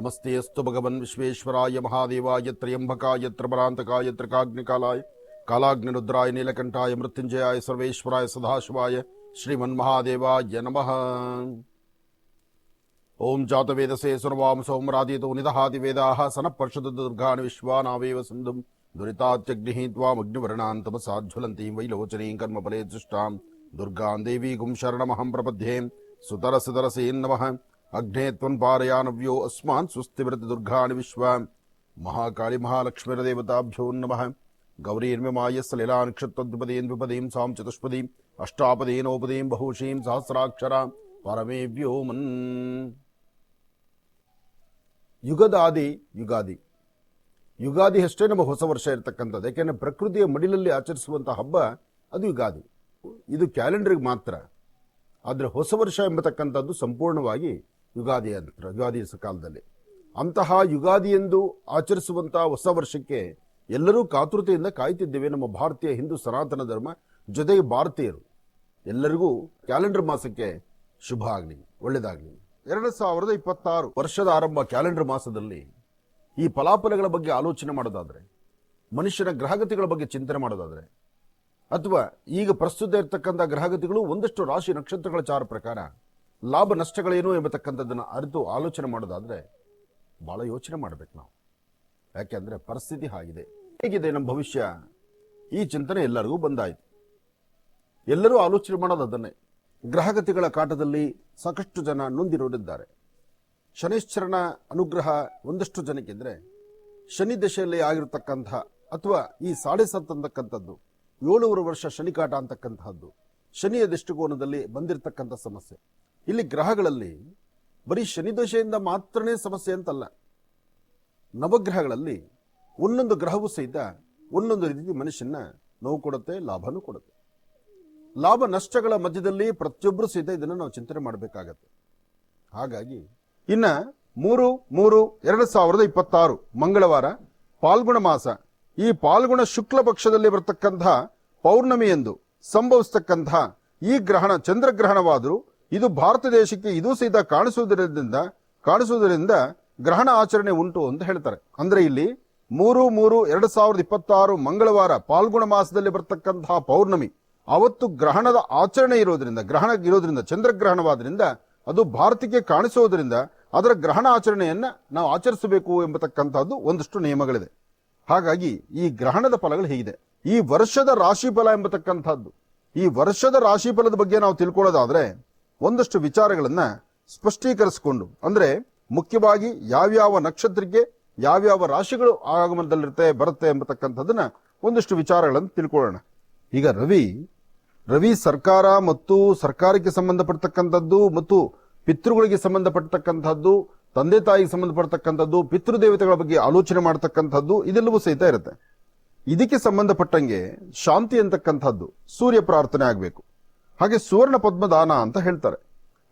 नमस्ते अस्तु भगवन् विश्वेश्वराय महादेवाय त्र्यंबकाय त्रिपुरान्तकाय त्रिकाग्निकालाय कालाग्निरुद्राय नीलकंठाय मृत्युंजयाय सर्वेश्वराय सदाशिवाय श्रीमन्महादेवाय नमः। ओम जातवेदसे सुनवाम सौमरादितो निदहाति वेदाः सनः पर्षद दुर्गाणि विश्वानावेव सिन्धुं दुरितात्यग्निः त्वामग्निवर्णान् तपसाज्ज्वलन्तीं वैलोचनीं कर्मफले दृष्टां दुर्गां देवीं शरणमहं प्रपद्ये। सुतरसुतरसे नमः। अग्ने त्वन्पारयानव्यो अस्मान् स्वस्तिवृत दुर्गाणि विश्वा महाकाली महालक्ष्मीर्देवताभ्यो नमः। गौरीर्मिमाय सलिलानक्षत्रद्विपदीं सां चतुष्पदीं अष्टापदीनोपदीं बहुशीं सहस्राक्षरां परमे व्योमन्। ಯುಗದಾದಿ ಯುಗಾದಿ. ಯುಗಾದಿ ಅಷ್ಟೇ ನಮ್ಮ ಹೊಸ ವರ್ಷ ಇರತಕ್ಕಂಥದ್ದು. ಯಾಕೆಂದರೆ ಪ್ರಕೃತಿಯ ಮಡಿಲಲ್ಲಿ ಆಚರಿಸುವಂಥ ಹಬ್ಬ ಅದು ಯುಗಾದಿ. ಇದು ಕ್ಯಾಲೆಂಡರ್ಗೆ ಮಾತ್ರ. ಆದರೆ ಹೊಸ ವರ್ಷ ಎಂಬತಕ್ಕಂಥದ್ದು ಸಂಪೂರ್ಣವಾಗಿ ಯುಗಾದಿ ಕಾಲದಲ್ಲಿ. ಅಂತಹ ಯುಗಾದಿ ಎಂದು ಆಚರಿಸುವಂಥ ಹೊಸ ವರ್ಷಕ್ಕೆ ಎಲ್ಲರೂ ಕಾತುರತೆಯಿಂದ ಕಾಯ್ತಿದ್ದೇವೆ. ನಮ್ಮ ಭಾರತೀಯ ಹಿಂದೂ ಸನಾತನ ಧರ್ಮ ಜೊತೆಗೆ ಭಾರತೀಯರು ಎಲ್ಲರಿಗೂ ಕ್ಯಾಲೆಂಡರ್ ಮಾಸಕ್ಕೆ ಶುಭ ಆಗಲಿ, ಒಳ್ಳೆಯದಾಗಲಿ. 2026 ವರ್ಷದ ಆರಂಭ ಕ್ಯಾಲೆಂಡರ್ ಮಾಸದಲ್ಲಿ ಈ ಫಲಾಫಲಗಳ ಬಗ್ಗೆ ಆಲೋಚನೆ ಮಾಡೋದಾದರೆ, ಮನುಷ್ಯನ ಗ್ರಹಗತಿಗಳ ಬಗ್ಗೆ ಚಿಂತನೆ ಮಾಡೋದಾದರೆ, ಅಥವಾ ಈಗ ಪ್ರಸ್ತುತ ಇರತಕ್ಕಂಥ ಗ್ರಹಗತಿಗಳು ಒಂದಷ್ಟು ರಾಶಿ ನಕ್ಷತ್ರಗಳ ಚಾರ ಪ್ರಕಾರ ಲಾಭ ನಷ್ಟಗಳೇನು ಎಂಬತಕ್ಕಂಥದ್ದನ್ನು ಅರಿತು ಆಲೋಚನೆ ಮಾಡೋದಾದರೆ ಭಾಳ ಯೋಚನೆ ಮಾಡಬೇಕು ನಾವು. ಯಾಕೆಂದರೆ ಪರಿಸ್ಥಿತಿ ಆಗಿದೆ, ಹೇಗಿದೆ ನಮ್ಮ ಭವಿಷ್ಯ, ಈ ಚಿಂತನೆ ಎಲ್ಲರಿಗೂ ಬಂದಾಯಿತು. ಎಲ್ಲರೂ ಆಲೋಚನೆ ಮಾಡೋದು ಅದನ್ನೇ. ಗ್ರಹಗತಿಗಳ ಕಾಟದಲ್ಲಿ ಸಾಕಷ್ಟು ಜನ ನೊಂದಿರೋರಿದ್ದಾರೆ. ಶನೈಶ್ಚರನ ಅನುಗ್ರಹ ಒಂದಷ್ಟು ಜನಕ್ಕಿದ್ರೆ, ಶನಿ ದಶೆಯಲ್ಲಿ ಆಗಿರತಕ್ಕಂಥ ಅಥವಾ ಈ 7.5 ಅಂತಕ್ಕಂಥದ್ದು 7 ವರ್ಷ ಶನಿಕಾಟ ಅಂತಕ್ಕಂತಹದ್ದು ಶನಿಯ ದೃಷ್ಟಿಕೋನದಲ್ಲಿ ಬಂದಿರತಕ್ಕಂಥ ಸಮಸ್ಯೆ. ಇಲ್ಲಿ ಗ್ರಹಗಳಲ್ಲಿ ಬರೀ ಶನಿ ದಶೆಯಿಂದ ಮಾತ್ರನೇ ಸಮಸ್ಯೆ ಅಂತಲ್ಲ. ನವಗ್ರಹಗಳಲ್ಲಿ ಒಂದೊಂದು ಗ್ರಹವೂ ಸಹಿತ ಒಂದೊಂದು ರೀತಿ ಮನುಷ್ಯನ ನೋವು ಕೊಡುತ್ತೆ, ಲಾಭನೂ ಕೊಡುತ್ತೆ. ಲಾಭ ನಷ್ಟಗಳ ಮಧ್ಯದಲ್ಲಿ ಪ್ರತಿಯೊಬ್ಬರು ಸಹಿತ ಇದನ್ನು ನಾವು ಚಿಂತನೆ ಮಾಡಬೇಕಾಗತ್ತೆ. ಹಾಗಾಗಿ ಇನ್ನ 3/3/2026 ಮಂಗಳವಾರ ಪಾಲ್ಗುಣ ಮಾಸ, ಈ ಪಾಲ್ಗುಣ ಶುಕ್ಲ ಪಕ್ಷದಲ್ಲಿ ಬರತಕ್ಕಂಥ ಪೌರ್ಣಮಿ ಎಂದು ಸಂಭವಿಸತಕ್ಕಂಥ ಈ ಗ್ರಹಣ ಚಂದ್ರಗ್ರಹಣವಾದರೂ ಇದು ಭಾರತ ದೇಶಕ್ಕೆ ಇದು ಸಹಿತ ಕಾಣಿಸುವುದರಿಂದ ಗ್ರಹಣ ಆಚರಣೆ ಉಂಟು ಅಂತ ಹೇಳ್ತಾರೆ. ಅಂದ್ರೆ ಇಲ್ಲಿ 3/3/2026 ಮಂಗಳವಾರ ಪಾಲ್ಗುಣ ಮಾಸದಲ್ಲಿ ಬರತಕ್ಕಂತಹ ಪೌರ್ಣಮಿ ಅವತ್ತು ಗ್ರಹಣದ ಆಚರಣೆ ಇರೋದ್ರಿಂದ, ಗ್ರಹಣ ಇರೋದ್ರಿಂದ, ಚಂದ್ರಗ್ರಹಣವಾದ್ರಿಂದ ಅದು ಭಾರತಕ್ಕೆ ಕಾಣಿಸೋದ್ರಿಂದ ಅದರ ಗ್ರಹಣ ಆಚರಣೆಯನ್ನ ನಾವು ಆಚರಿಸಬೇಕು ಎಂಬತಕ್ಕಂಥದ್ದು ಒಂದಷ್ಟು ನಿಯಮಗಳಿದೆ. ಹಾಗಾಗಿ ಈ ಗ್ರಹಣದ ಫಲಗಳು ಹೀಗಿದೆ. ಈ ವರ್ಷದ ರಾಶಿಫಲ ಎಂಬತಕ್ಕಂಥದ್ದು, ಈ ವರ್ಷದ ರಾಶಿಫಲದ ಬಗ್ಗೆ ನಾವು ತಿಳ್ಕೊಳ್ಳೋದಾದ್ರೆ ಒಂದಷ್ಟು ವಿಚಾರಗಳನ್ನ ಸ್ಪಷ್ಟೀಕರಿಸಿಕೊಂಡು, ಅಂದ್ರೆ ಮುಖ್ಯವಾಗಿ ಯಾವ್ಯಾವ ನಕ್ಷತ್ರಕ್ಕೆ ಯಾವ್ಯಾವ ರಾಶಿಗಳು ಆಗಮನದಲ್ಲಿರುತ್ತೆ ಬರುತ್ತೆ ಎಂಬತಕ್ಕಂಥದ್ದನ್ನ ಒಂದಷ್ಟು ವಿಚಾರಗಳನ್ನು ತಿಳ್ಕೊಳ್ಳೋಣ. ಈಗ ರವಿ ಸರ್ಕಾರ ಮತ್ತು ಸರ್ಕಾರಕ್ಕೆ ಸಂಬಂಧಪಟ್ಟತಕ್ಕಂಥದ್ದು ಮತ್ತು ಪಿತೃಗಳಿಗೆ ಸಂಬಂಧಪಟ್ಟತಕ್ಕಂಥದ್ದು, ತಂದೆ ತಾಯಿಗೆ ಸಂಬಂಧಪಟ್ಟತಕ್ಕಂಥದ್ದು, ಪಿತೃದೇವತೆಗಳ ಬಗ್ಗೆ ಆಲೋಚನೆ ಮಾಡತಕ್ಕಂಥದ್ದು ಇದೆಲ್ಲವೂ ಸಹಿತ ಇರುತ್ತೆ. ಇದಕ್ಕೆ ಸಂಬಂಧಪಟ್ಟಂಗೆ ಶಾಂತಿ ಅಂತಕ್ಕಂಥದ್ದು, ಸೂರ್ಯ ಪ್ರಾರ್ಥನೆ ಆಗಬೇಕು. ಹಾಗೆ ಸುವರ್ಣ ಪದ್ಮ ದಾನ ಅಂತ ಹೇಳ್ತಾರೆ.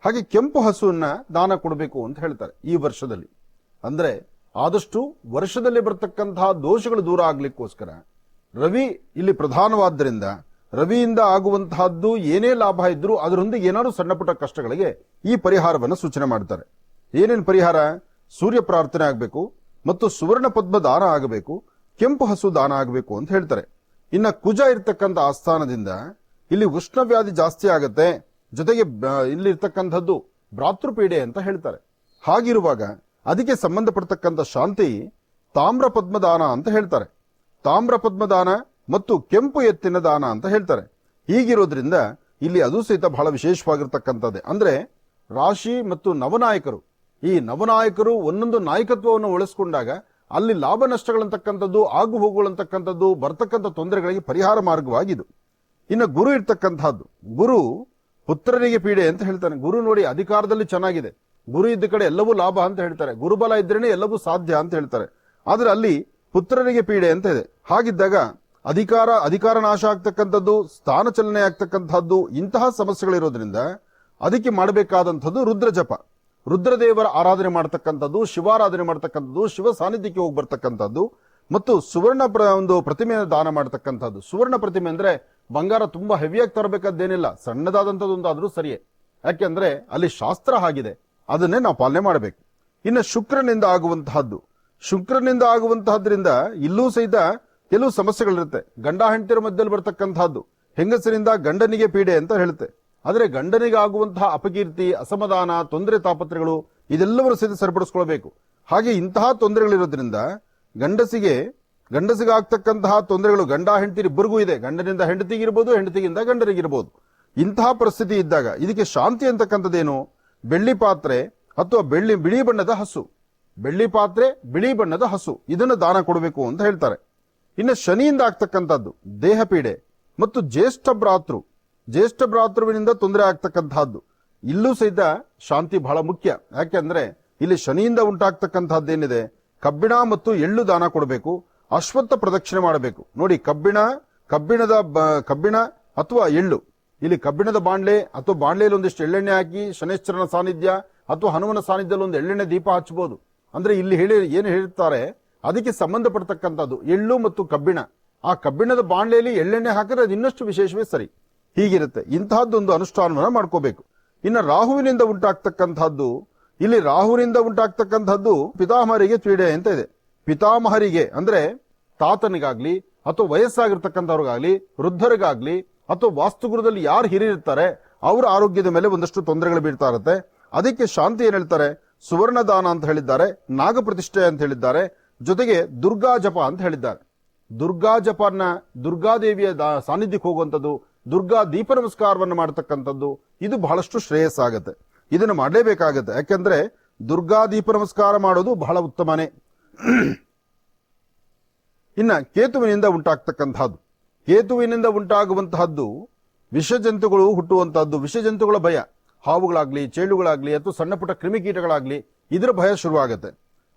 ಹಾಗೆ ಕೆಂಪು ಹಸುವನ್ನ ದಾನ ಕೊಡಬೇಕು ಅಂತ ಹೇಳ್ತಾರೆ ಈ ವರ್ಷದಲ್ಲಿ. ಅಂದ್ರೆ ಆದಷ್ಟು ವರ್ಷದಲ್ಲಿ ಬರತಕ್ಕಂತಹ ದೋಷಗಳು ದೂರ ಆಗ್ಲಿಕ್ಕೋಸ್ಕರ ರವಿ ಇಲ್ಲಿ ಪ್ರಧಾನವಾದ್ದರಿಂದ ರವಿಯಿಂದ ಆಗುವಂತಹದ್ದು ಏನೇ ಲಾಭ ಇದ್ರೂ ಅದರೊಂದಿಗೆ ಏನಾದ್ರು ಸಣ್ಣ ಪುಟ್ಟ ಕಷ್ಟಗಳಿಗೆ ಈ ಪರಿಹಾರವನ್ನು ಸೂಚನೆ ಮಾಡ್ತಾರೆ. ಏನೇನು ಪರಿಹಾರ? ಸೂರ್ಯ ಪ್ರಾರ್ಥನೆ ಆಗಬೇಕು ಮತ್ತು ಸುವರ್ಣ ಪದ್ಮ ದಾನ ಆಗಬೇಕು, ಕೆಂಪು ಹಸು ದಾನ ಆಗಬೇಕು ಅಂತ ಹೇಳ್ತಾರೆ. ಇನ್ನ ಕುಜ ಇರ್ತಕ್ಕಂಥ ಆಸ್ಥಾನದಿಂದ ಇಲ್ಲಿ ಉಷ್ಣವ್ಯಾಧಿ ಜಾಸ್ತಿ ಆಗತ್ತೆ, ಜೊತೆಗೆ ಇಲ್ಲಿ ಇರ್ತಕ್ಕಂಥದ್ದು ಭ್ರಾತೃಪೀಡೆ ಅಂತ ಹೇಳ್ತಾರೆ. ಹಾಗಿರುವಾಗ ಅದಕ್ಕೆ ಸಂಬಂಧಪಟ್ಟತಕ್ಕಂಥ ಶಾಂತಿ ತಾಮ್ರ ಪದ್ಮದಾನ ಅಂತ ಹೇಳ್ತಾರೆ. ತಾಮ್ರ ಪದ್ಮದಾನ ಮತ್ತು ಕೆಂಪು ಎತ್ತಿನ ದಾನ ಅಂತ ಹೇಳ್ತಾರೆ. ಹೀಗಿರೋದ್ರಿಂದ ಇಲ್ಲಿ ಅದು ಸಹಿತ ಬಹಳ ವಿಶೇಷವಾಗಿರ್ತಕ್ಕಂಥದ್ದೇ. ಅಂದ್ರೆ ರಾಶಿ ಮತ್ತು ನವನಾಯಕರು, ಈ ನವನಾಯಕರು ಒಂದೊಂದು ನಾಯಕತ್ವವನ್ನು ಉಳಿಸ್ಕೊಂಡಾಗ ಅಲ್ಲಿ ಲಾಭ ನಷ್ಟಗಳಂತಕ್ಕಂಥದ್ದು, ಆಗು ಹೋಗುಗಳಂತಕ್ಕಂಥದ್ದು, ಬರ್ತಕ್ಕಂಥ ತೊಂದರೆಗಳಿಗೆ ಪರಿಹಾರ ಮಾರ್ಗವಾಗಿದು. ಇನ್ನು ಗುರು ಇರ್ತಕ್ಕಂಥದ್ದು, ಗುರು ಪುತ್ರನಿಗೆ ಪೀಡೆ ಅಂತ ಹೇಳ್ತಾನೆ. ಗುರು ನೋಡಿ ಅಧಿಕಾರದಲ್ಲಿ ಚೆನ್ನಾಗಿದೆ, ಗುರು ಇದ್ದ ಕಡೆ ಎಲ್ಲವೂ ಲಾಭ ಅಂತ ಹೇಳ್ತಾರೆ. ಗುರುಬಲ ಇದ್ರೇನೆ ಎಲ್ಲವೂ ಸಾಧ್ಯ ಅಂತ ಹೇಳ್ತಾರೆ. ಆದ್ರೆ ಅಲ್ಲಿ ಪುತ್ರನಿಗೆ ಪೀಡೆ ಅಂತ ಇದೆ. ಹಾಗಿದ್ದಾಗ ಅಧಿಕಾರ ನಾಶ ಆಗ್ತಕ್ಕಂಥದ್ದು, ಸ್ಥಾನ ಚಲನೆ ಆಗ್ತಕ್ಕಂಥದ್ದು, ಇಂತಹ ಸಮಸ್ಯೆಗಳಿರೋದ್ರಿಂದ ಅದಕ್ಕೆ ಮಾಡಬೇಕಾದಂಥದ್ದು ರುದ್ರ ಜಪ, ರುದ್ರದೇವರ ಆರಾಧನೆ ಮಾಡತಕ್ಕಂಥದ್ದು, ಶಿವಾರಾಧನೆ ಮಾಡತಕ್ಕಂಥದ್ದು, ಶಿವ ಸಾನ್ನಿಧ್ಯಕ್ಕೆ ಹೋಗಿ ಬರ್ತಕ್ಕಂಥದ್ದು ಮತ್ತು ಸುವರ್ಣ ಒಂದು ಪ್ರತಿಮೆಯನ್ನು ದಾನ ಮಾಡತಕ್ಕಂಥದ್ದು. ಸುವರ್ಣ ಪ್ರತಿಮೆ ಅಂದ್ರೆ ಬಂಗಾರ ತುಂಬಾ ಹೆವಿಯಾಗಿ ತರಬೇಕಾದ್ದೇನಿಲ್ಲ, ಸಣ್ಣದಾದಂಥದ್ದು ಒಂದಾದ್ರೂ ಸರಿಯೇ. ಯಾಕೆಂದ್ರೆ ಅಲ್ಲಿ ಶಾಸ್ತ್ರ ಆಗಿದೆ, ಅದನ್ನೇ ನಾವು ಪಾಲನೆ ಮಾಡಬೇಕು. ಇನ್ನು ಶುಕ್ರನಿಂದ ಆಗುವಂತಹದ್ರಿಂದ ಇಲ್ಲೂ ಸಹಿತ ಕೆಲವು ಸಮಸ್ಯೆಗಳಿರುತ್ತೆ. ಗಂಡ ಹೆಂಡತಿಯರ ಮಧ್ಯದಲ್ಲಿ ಬರ್ತಕ್ಕಂತಹದ್ದು, ಹೆಂಗಸರಿಂದ ಗಂಡನಿಗೆ ಪೀಡೆ ಅಂತ ಹೇಳುತ್ತೆ. ಆದರೆ ಗಂಡನಿಗೆ ಆಗುವಂತಹ ಅಪಕೀರ್ತಿ, ಅಸಮಾಧಾನ, ತೊಂದರೆ, ತಾಪತ್ರೆಗಳು ಇದೆಲ್ಲವನ್ನು ಸಹಿತ ಸರಿಪಡಿಸ್ಕೊಳ್ಬೇಕು. ಹಾಗೆ ಇಂತಹ ತೊಂದರೆಗಳಿರೋದ್ರಿಂದ ಗಂಡಸಿಗೆ ಆಗ್ತಕ್ಕಂತಹ ತೊಂದರೆಗಳು ಗಂಡ ಹೆಂಡತಿ ಇಬ್ಬರಿಗೂ ಇದೆ. ಗಂಡನಿಂದ ಹೆಂಡತಿಗಿರ್ಬೋದು, ಹೆಂಡತಿಗಿಂದ ಗಂಡನಿಗಿರ್ಬೋದು. ಇಂತಹ ಪರಿಸ್ಥಿತಿ ಇದ್ದಾಗ ಇದಕ್ಕೆ ಶಾಂತಿ ಅಂತಕ್ಕಂಥದ್ದೇನು? ಬೆಳ್ಳಿ ಪಾತ್ರೆ ಅಥವಾ ಬಿಳಿ ಬಣ್ಣದ ಹಸು, ಬೆಳ್ಳಿ ಪಾತ್ರೆ, ಬಿಳಿ ಬಣ್ಣದ ಹಸು, ಇದನ್ನು ದಾನ ಕೊಡಬೇಕು ಅಂತ ಹೇಳ್ತಾರೆ. ಇನ್ನು ಶನಿಯಿಂದ ಆಗ್ತಕ್ಕಂಥದ್ದು ದೇಹ ಪೀಡೆ ಮತ್ತು ಜ್ಯೇಷ್ಠ ಭ್ರಾತೃವಿನಿಂದ ತೊಂದರೆ ಆಗ್ತಕ್ಕಂತಹದ್ದು, ಇಲ್ಲೂ ಸಹಿತ ಶಾಂತಿ ಬಹಳ ಮುಖ್ಯ. ಯಾಕೆಂದ್ರೆ ಇಲ್ಲಿ ಶನಿಯಿಂದ ಉಂಟಾಗ್ತಕ್ಕಂತಹದ್ದೇನಿದೆ, ಕಬ್ಬಿಣ ಮತ್ತು ಎಳ್ಳು ದಾನ ಕೊಡಬೇಕು, ಅಶ್ವತ್ಥ ಪ್ರದಕ್ಷಿಣೆ ಮಾಡಬೇಕು. ನೋಡಿ, ಕಬ್ಬಿಣ ಅಥವಾ ಎಳ್ಳು, ಇಲ್ಲಿ ಕಬ್ಬಿಣದ ಬಾಂಡ್ಲೆ ಅಥವಾ ಬಾಂಡ್ಲೆಯಲ್ಲಿ ಒಂದಿಷ್ಟು ಎಳ್ಳೆಣ್ಣೆ ಹಾಕಿ ಶನೇಶ್ವರನ ಸಾನ್ನಿಧ್ಯ ಅಥವಾ ಹನುಮನ ಸಾನ್ನಿಧ್ಯದಲ್ಲಿ ಒಂದು ಎಳ್ಳೆಣ್ಣೆ ದೀಪ ಹಚ್ಚಬಹುದು. ಅಂದ್ರೆ ಇಲ್ಲಿ ಏನು ಹೇಳ್ತಾರೆ, ಅದಕ್ಕೆ ಸಂಬಂಧಪಡ್ತಕ್ಕಂಥದ್ದು ಎಳ್ಳು ಮತ್ತು ಕಬ್ಬಿಣ. ಆ ಕಬ್ಬಿಣದ ಬಾಂಡ್ಲೆಯಲ್ಲಿ ಎಳ್ಳೆಣ್ಣೆ ಹಾಕಿದ್ರೆ ಅದು ಇನ್ನಷ್ಟು ವಿಶೇಷವೇ ಸರಿ. ಹೀಗಿರುತ್ತೆ. ಇಂತಹದ್ದೊಂದು ಅನುಷ್ಠಾನವನ್ನ ಮಾಡ್ಕೋಬೇಕು. ಇನ್ನು ರಾಹುವಿನಿಂದ ಉಂಟಾಗ್ತಕ್ಕಂಥದ್ದು ಪಿತಾಮಹರಿಗೆ ಪೀಡೆ ಅಂತ ಇದೆ. ಪಿತಾಮಹರಿಗೆ ಅಂದ್ರೆ ತಾತನಿಗಾಗ್ಲಿ ಅಥವಾ ವಯಸ್ಸಾಗಿರ್ತಕ್ಕಂಥವ್ರಿಗಾಗ್ಲಿ, ವೃದ್ಧರಿಗಾಗ್ಲಿ ಅಥವಾ ವಾಸ್ತುಗುರದಲ್ಲಿ ಯಾರು ಹಿರಿಯಿರ್ತಾರೆ ಅವರ ಆರೋಗ್ಯದ ಮೇಲೆ ಒಂದಷ್ಟು ತೊಂದರೆಗಳು ಬೀಳ್ತಾ ಇರುತ್ತೆ. ಅದಕ್ಕೆ ಶಾಂತಿ ಏನ್ ಹೇಳ್ತಾರೆ, ಸುವರ್ಣ ದಾನ ಅಂತ ಹೇಳಿದ್ದಾರೆ, ನಾಗ ಪ್ರತಿಷ್ಠೆ ಅಂತ ಹೇಳಿದ್ದಾರೆ, ಜೊತೆಗೆ ದುರ್ಗಾ ಜಪ ಅಂತ ಹೇಳಿದ್ದಾರೆ. ದುರ್ಗಾ ಜಪನ, ದುರ್ಗಾದೇವಿಯ ಸಾನ್ನಿಧ್ಯಕ್ಕೆ ಹೋಗುವಂಥದ್ದು, ದುರ್ಗಾ ದೀಪ ನಮಸ್ಕಾರವನ್ನು ಮಾಡತಕ್ಕಂಥದ್ದು, ಇದು ಬಹಳಷ್ಟು ಶ್ರೇಯಸ್ಸಾಗತ್ತೆ. ಇದನ್ನು ಮಾಡಲೇಬೇಕಾಗತ್ತೆ. ಯಾಕೆಂದ್ರೆ ದುರ್ಗಾ ದೀಪ ನಮಸ್ಕಾರ ಮಾಡೋದು ಬಹಳ ಉತ್ತಮನೇ. ಇನ್ನ ಕೇತುವಿನಿಂದ ಉಂಟಾಗುವಂತಹದ್ದು ವಿಷಜಂತುಗಳು ಹುಟ್ಟುವಂತಹದ್ದು, ವಿಷಜಂತುಗಳ ಭಯ, ಹಾವುಗಳಾಗ್ಲಿ, ಚೇಳುಗಳಾಗ್ಲಿ ಅಥವಾ ಸಣ್ಣ ಪುಟ್ಟ ಕ್ರಿಮಿಕೀಟಗಳಾಗ್ಲಿ, ಇದರ ಭಯ ಶುರುವಾಗುತ್ತೆ.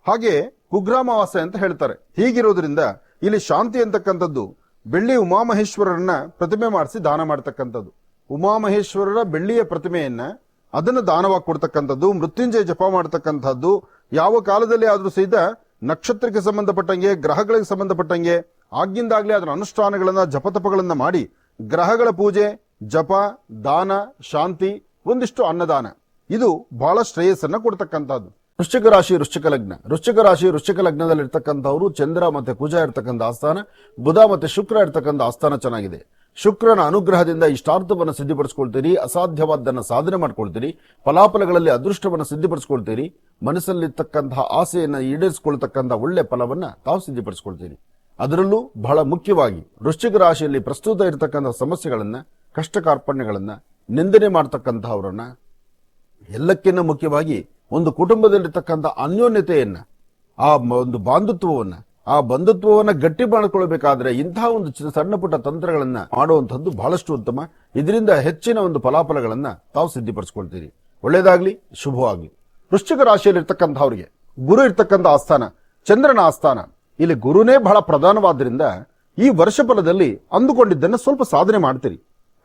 ಹಾಗೆ ಕುಗ್ರಾಮಾವಾಸ್ಯೆ ಅಂತ ಹೇಳ್ತಾರೆ. ಹೀಗಿರೋದ್ರಿಂದ ಇಲ್ಲಿ ಶಾಂತಿ ಅಂತಕ್ಕಂಥದ್ದು ಬೆಳ್ಳಿ ಉಮಾಮಹೇಶ್ವರರನ್ನ ಪ್ರತಿಮೆ ಮಾಡಿಸಿ ದಾನ ಮಾಡತಕ್ಕಂಥದ್ದು. ಉಮಾಮಹೇಶ್ವರರ ಬೆಳ್ಳಿಯ ಪ್ರತಿಮೆಯನ್ನ ಅದನ್ನು ದಾನವಾಗಿ ಕೊಡ್ತಕ್ಕಂಥದ್ದು, ಮೃತ್ಯುಂಜಯ ಜಪ ಮಾಡತಕ್ಕಂಥದ್ದು. ಯಾವ ಕಾಲದಲ್ಲಿ ಆದ್ರೂ ಸಹಿತ ನಕ್ಷತ್ರಕ್ಕೆ ಸಂಬಂಧಪಟ್ಟಂಗೆ, ಗ್ರಹಗಳಿಗೆ ಸಂಬಂಧಪಟ್ಟಂಗೆ ಆಗಿಂದಾಗ್ಲೇ ಅದರ ಅನುಷ್ಠಾನಗಳನ್ನ, ಜಪತಪಗಳನ್ನ ಮಾಡಿ ಗ್ರಹಗಳ ಪೂಜೆ, ಜಪ, ದಾನ, ಶಾಂತಿ, ಒಂದಿಷ್ಟು ಅನ್ನದಾನ, ಇದು ಬಹಳ ಶ್ರೇಯಸ್ಸನ್ನ ಕೊಡ್ತಕ್ಕಂಥದ್ದು. ವೃಶ್ಚಿಕ ರಾಶಿ ವೃಶ್ಚಿಕ ಲಗ್ನದಲ್ಲಿ ಇರ್ತಕ್ಕಂಥವ್ರು ಚಂದ್ರ ಮತ್ತೆ ಕುಜ ಇರ್ತಕ್ಕಂಥ ಆಸ್ಥಾನ, ಬುಧ ಮತ್ತೆ ಶುಕ್ರ ಇರ್ತಕ್ಕಂಥ ಆಸ್ಥಾನ ಚೆನ್ನಾಗಿದೆ. ಶುಕ್ರನ ಅನುಗ್ರಹದಿಂದ ಇಷ್ಟಾರ್ಥವನ್ನು ಸಿದ್ಧಿಪಡಿಸ್ಕೊಳ್ತೀರಿ, ಅಸಾಧ್ಯವಾದ್ದನ್ನು ಸಾಧನೆ ಮಾಡ್ಕೊಳ್ತೀರಿ, ಫಲಾಫಲಗಳಲ್ಲಿ ಅದೃಷ್ಟವನ್ನು ಸಿದ್ಧಿಪಡಿಸ್ಕೊಳ್ತೀರಿ, ಮನಸ್ಸಲ್ಲಿರ್ತಕ್ಕಂತಹ ಆಸೆಯನ್ನು ಈಡೇರಿಸಿಕೊಳ್ತಕ್ಕಂಥ ಒಳ್ಳೆ ಫಲವನ್ನ ತಾವು ಸಿದ್ಧಿಪಡಿಸ್ಕೊಳ್ತೀರಿ. ಅದರಲ್ಲೂ ಬಹಳ ಮುಖ್ಯವಾಗಿ ವೃಶ್ಚಿಕ ರಾಶಿಯಲ್ಲಿ ಪ್ರಸ್ತುತ ಇರತಕ್ಕಂಥ ಸಮಸ್ಯೆಗಳನ್ನ, ಕಷ್ಟ ಕಾರ್ಪಣ್ಯಗಳನ್ನ, ನಿಂದನೆ ಮಾಡ್ತಕ್ಕಂಥವ್ರನ್ನ, ಎಲ್ಲಕ್ಕಿಂತ ಮುಖ್ಯವಾಗಿ ಒಂದು ಕುಟುಂಬದಲ್ಲಿರ್ತಕ್ಕಂಥ ಅನ್ಯೋನ್ಯತೆಯನ್ನ, ಆ ಒಂದು ಬಂಧುತ್ವವನ್ನ ಗಟ್ಟಿ ಮಾಡಿಕೊಳ್ಬೇಕಾದ್ರೆ ಇಂತಹ ಒಂದು ಸಣ್ಣ ಪುಟ್ಟ ತಂತ್ರಗಳನ್ನ ಮಾಡುವಂತಹದ್ದು ಬಹಳಷ್ಟು ಉತ್ತಮ. ಇದರಿಂದ ಹೆಚ್ಚಿನ ಒಂದು ಫಲಾಫಲಗಳನ್ನ ತಾವು ಸಿದ್ಧಿಪಡಿಸ್ಕೊಳ್ತೀರಿ. ಒಳ್ಳೇದಾಗ್ಲಿ, ಶುಭವಾಗ್ಲಿ. ವೃಶ್ಚಿಕ ರಾಶಿಯಲ್ಲಿರ್ತಕ್ಕಂಥವ್ರಿಗೆ ಗುರು ಇರ್ತಕ್ಕಂಥ ಆಸ್ಥಾನ, ಚಂದ್ರನ ಆಸ್ಥಾನ. ಇಲ್ಲಿ ಗುರುನೇ ಬಹಳ ಪ್ರಧಾನವಾದ್ರಿಂದ ಈ ವರ್ಷ ಫಲದಲ್ಲಿ ಅಂದುಕೊಂಡಿದ್ದನ್ನು ಸ್ವಲ್ಪ ಸಾಧನೆ ಮಾಡ್ತೀರಿ.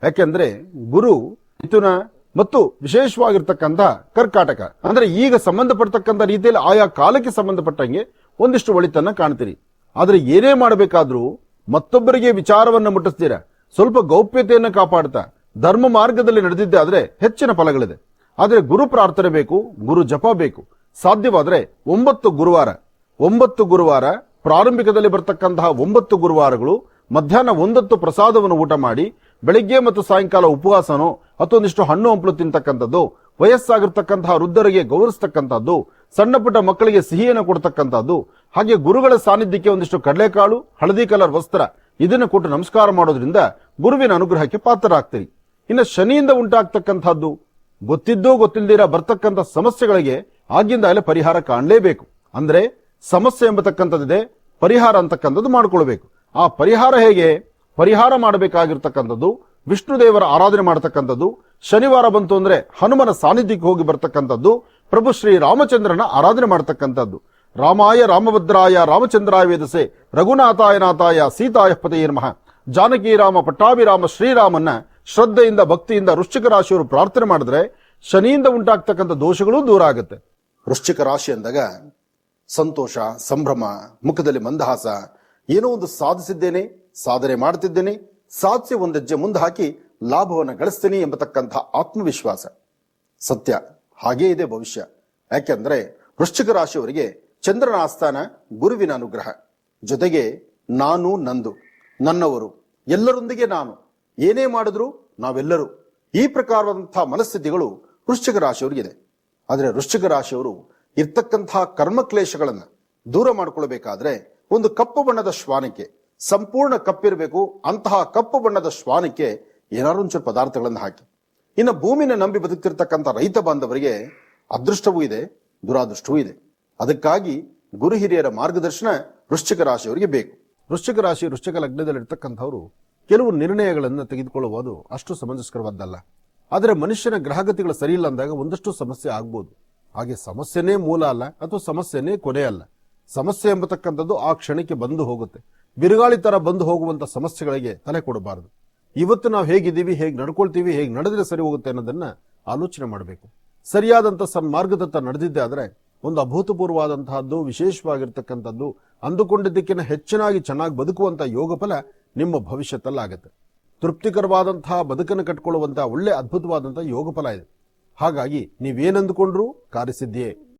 ಯಾಕೆಂದ್ರೆ ಗುರು ಮಿಥುನ ಮತ್ತು ವಿಶೇಷವಾಗಿರ್ತಕ್ಕಂಥ ಕರ್ಕಾಟಕ, ಅಂದ್ರೆ ಈಗ ಸಂಬಂಧಪಡ್ತಕ್ಕಂಥ ರೀತಿಯಲ್ಲಿ ಆಯಾ ಕಾಲಕ್ಕೆ ಸಂಬಂಧಪಟ್ಟಂಗೆ ಒಂದಿಷ್ಟು ಒಳಿತನ್ನ ಕಾಣ್ತೀರಿ. ಆದ್ರೆ ಏನೇ ಮಾಡಬೇಕಾದ್ರೂ ಮತ್ತೊಬ್ಬರಿಗೆ ವಿಚಾರವನ್ನು ಮುಟ್ಟಿಸ್ತೀರಾ, ಸ್ವಲ್ಪ ಗೌಪ್ಯತೆಯನ್ನು ಕಾಪಾಡ್ತಾ ಧರ್ಮ ಮಾರ್ಗದಲ್ಲಿ ನಡೆದಿದ್ದೆ ಆದ್ರೆ ಹೆಚ್ಚಿನ ಫಲಗಳಿದೆ. ಆದ್ರೆ ಗುರು ಪ್ರಾರ್ಥನೆ ಬೇಕು, ಗುರು ಜಪ ಬೇಕು. ಸಾಧ್ಯವಾದ್ರೆ 9 ಗುರುವಾರ ಪ್ರಾರಂಭಿಕದಲ್ಲಿ ಬರ್ತಕ್ಕಂತಹ 9 ಗುರುವಾರಗಳು ಮಧ್ಯಾಹ್ನ 1 ಪ್ರಸಾದವನ್ನು ಊಟ ಮಾಡಿ, ಬೆಳಿಗ್ಗೆ ಮತ್ತು ಸಾಯಂಕಾಲ ಉಪವಾಸನೋ ಅಥವಾ ಒಂದಿಷ್ಟು ಹಣ್ಣು ಹಂಪಲು ತಿಂತಕ್ಕಂಥದ್ದು, ವಯಸ್ಸಾಗಿರ್ತಕ್ಕಂತಹ ವೃದ್ಧರಿಗೆ ಗೌರವಿಸ್ತಕ್ಕಂಥದ್ದು, ಸಣ್ಣ ಪುಟ್ಟ ಮಕ್ಕಳಿಗೆ ಸಿಹಿಯನ್ನು ಕೊಡ್ತಕ್ಕಂಥದ್ದು, ಹಾಗೆ ಗುರುಗಳ ಸಾನ್ನಿಧ್ಯಕ್ಕೆ ಒಂದಿಷ್ಟು ಕಡಲೆಕಾಳು, ಹಳದಿ ಕಲರ್ ವಸ್ತ್ರ ಇದನ್ನು ಕೊಟ್ಟು ನಮಸ್ಕಾರ ಮಾಡೋದ್ರಿಂದ ಗುರುವಿನ ಅನುಗ್ರಹಕ್ಕೆ ಪಾತ್ರರಾಗ್ತೀರಿ. ಇನ್ನು ಶನಿಯಿಂದ ಉಂಟಾಗ್ತಕ್ಕಂಥದ್ದು ಗೊತ್ತಿದ್ದೋ ಗೊತ್ತಿಲ್ದಿರ ಬರ್ತಕ್ಕಂಥ ಸಮಸ್ಯೆಗಳಿಗೆ ಆಗಿಂದಾಗಲೇ ಪರಿಹಾರ ಕಾಣಲೇಬೇಕು. ಅಂದ್ರೆ ಸಮಸ್ಯೆ ಎಂಬತಕ್ಕಂಥದ್ದಿದೆ, ಪರಿಹಾರ ಅಂತಕ್ಕಂಥದ್ದು ಮಾಡ್ಕೊಳ್ಬೇಕು. ಆ ಪರಿಹಾರ ಹೇಗೆ? ಪರಿಹಾರ ಮಾಡಬೇಕಾಗಿರ್ತಕ್ಕಂಥದ್ದು ವಿಷ್ಣು ದೇವರ ಆರಾಧನೆ ಮಾಡತಕ್ಕಂಥದ್ದು. ಶನಿವಾರ ಬಂತು ಅಂದ್ರೆ ಹನುಮನ ಸಾನ್ನಿಧ್ಯಕ್ಕೆ ಹೋಗಿ ಬರ್ತಕ್ಕಂಥದ್ದು, ಪ್ರಭು ಶ್ರೀ ರಾಮಚಂದ್ರನ ಆರಾಧನೆ ಮಾಡತಕ್ಕಂಥದ್ದು. ರಾಮಾಯ ರಾಮಭದ್ರಾಯ ರಾಮಚಂದ್ರಾಯ ವೇದಸೆ ರಘುನಾಥಾಯ ನಾಥಾಯ ಸೀತಾಯ ಪತಯೇ ನಮಃ. ಜಾನಕಿ ರಾಮ ಪಟ್ಟಾಭಿರಾಮ ಶ್ರೀರಾಮನ್ನ ಶ್ರದ್ಧೆಯಿಂದ ಭಕ್ತಿಯಿಂದ ವೃಶ್ಚಿಕ ರಾಶಿಯವರು ಪ್ರಾರ್ಥನೆ ಮಾಡಿದ್ರೆ ಶನಿಯಿಂದ ಉಂಟಾಗ್ತಕ್ಕಂಥ ದೋಷಗಳು ದೂರ ಆಗುತ್ತೆ. ವೃಶ್ಚಿಕ ರಾಶಿ ಅಂದಾಗ ಸಂತೋಷ, ಸಂಭ್ರಮ, ಮುಖದಲ್ಲಿ ಮಂದಹಾಸ, ಏನೋ ಒಂದು ಸಾಧಿಸಿದ್ದೇನೆ, ಸಾಧನೆ ಮಾಡ್ತಿದ್ದೇನೆ, ಸಾಧಿಸಿ ಒಂದೆಜ್ಜೆ ಮುಂದೆ ಹಾಕಿ ಲಾಭವನ್ನು ಗಳಿಸ್ತೇನೆ ಎಂಬತಕ್ಕಂಥ ಆತ್ಮವಿಶ್ವಾಸ. ಸತ್ಯ, ಹಾಗೇ ಇದೆ ಭವಿಷ್ಯ. ಯಾಕೆಂದ್ರೆ ವೃಶ್ಚಿಕ ರಾಶಿಯವರಿಗೆ ಚಂದ್ರನ ಆಸ್ಥಾನ ಗುರುವಿನ ಅನುಗ್ರಹ, ಜೊತೆಗೆ ನಾನು ನಂದು ನನ್ನವರು ಎಲ್ಲರೊಂದಿಗೆ ನಾನು ಏನೇ ಮಾಡಿದ್ರು ನಾವೆಲ್ಲರೂ, ಈ ಪ್ರಕಾರವಾದಂತಹ ಮನಸ್ಥಿತಿಗಳು ವೃಶ್ಚಿಕ ರಾಶಿಯವರಿಗಿದೆ. ಆದರೆ ವೃಶ್ಚಿಕ ರಾಶಿಯವರು ಇರ್ತಕ್ಕಂತಹ ಕರ್ಮಕ್ಲೇಶಗಳನ್ನ ದೂರ ಮಾಡಿಕೊಳ್ಬೇಕಾದ್ರೆ ಒಂದು ಕಪ್ಪು ಬಣ್ಣದ ಶ್ವಾನಕ್ಕೆ, ಸಂಪೂರ್ಣ ಕಪ್ಪಿರಬೇಕು, ಅಂತಹ ಕಪ್ಪು ಬಣ್ಣದ ಶ್ವಾನಕ್ಕೆ ಏನಾದ್ರು ಒಂಚೂರು ಪದಾರ್ಥಗಳನ್ನು ಹಾಕಿ. ಇನ್ನು ಭೂಮಿನ ನಂಬಿ ಬದುಕ್ತಿರ್ತಕ್ಕಂಥ ರೈತ ಬಾಂಧವರಿಗೆ ಅದೃಷ್ಟವೂ ಇದೆ, ದುರಾದೃಷ್ಟವೂ ಇದೆ. ಅದಕ್ಕಾಗಿ ಗುರು ಹಿರಿಯರ ಮಾರ್ಗದರ್ಶನ ವೃಶ್ಚಿಕ ರಾಶಿಯವರಿಗೆ ಬೇಕು. ವೃಶ್ಚಿಕ ರಾಶಿ ವೃಶ್ಚಿಕ ಲಗ್ನದಲ್ಲಿರ್ತಕ್ಕಂಥವ್ರು ಕೆಲವು ನಿರ್ಣಯಗಳನ್ನು ತೆಗೆದುಕೊಳ್ಳುವುದು ಅಷ್ಟು ಸಮಂಜಸಕರವಾದ್ದಲ್ಲ. ಆದರೆ ಮನುಷ್ಯನ ಗ್ರಹಗತಿಗಳು ಸರಿ ಇಲ್ಲ ಅಂದಾಗ ಒಂದಷ್ಟು ಸಮಸ್ಯೆ ಆಗ್ಬೋದು. ಹಾಗೆ ಸಮಸ್ಯೆನೇ ಮೂಲ ಅಲ್ಲ, ಅಥವಾ ಸಮಸ್ಯೆನೇ ಕೊನೆ ಅಲ್ಲ. ಸಮಸ್ಯೆ ಎಂಬತಕ್ಕಂಥದ್ದು ಆ ಕ್ಷಣಕ್ಕೆ ಬಂದು ಹೋಗುತ್ತೆ. ಬಿರುಗಾಳಿ ತರ ಬಂದು ಹೋಗುವಂತ ಸಮಸ್ಯೆಗಳಿಗೆ ತಲೆ ಕೊಡಬಾರದು. ಇವತ್ತು ನಾವು ಹೇಗಿದ್ದೀವಿ, ಹೇಗೆ ನಡ್ಕೊಳ್ತೀವಿ, ಹೇಗೆ ನಡೆದ್ರೆ ಸರಿ ಹೋಗುತ್ತೆ ಅನ್ನೋದನ್ನ ಆಲೋಚನೆ ಮಾಡಬೇಕು. ಸರಿಯಾದಂಥ ಸನ್ಮಾರ್ಗದತ್ತ ನಡೆದಿದ್ದೆ ಆದರೆ ಒಂದು ಅಭೂತಪೂರ್ವವಾದಂತಹದ್ದು, ವಿಶೇಷವಾಗಿರ್ತಕ್ಕಂಥದ್ದು, ಅಂದುಕೊಂಡಿದ್ದಕ್ಕಿಂತ ಹೆಚ್ಚಿನಾಗಿ ಚೆನ್ನಾಗಿ ಬದುಕುವಂತ ಯೋಗ ಫಲ ನಿಮ್ಮ ಭವಿಷ್ಯತ್ತಲ್ಲಾಗತ್ತೆ. ತೃಪ್ತಿಕರವಾದಂತಹ ಬದುಕನ್ನು ಕಟ್ಕೊಳ್ಳುವಂತಹ ಒಳ್ಳೆ ಅದ್ಭುತವಾದಂತಹ ಯೋಗ ಫಲ ಇದೆ. ಹಾಗಾಗಿ ನೀವೇನಂದುಕೊಂಡ್ರೂ ಕಾರ್ಯಸಿದ್ಧಿಯೇ.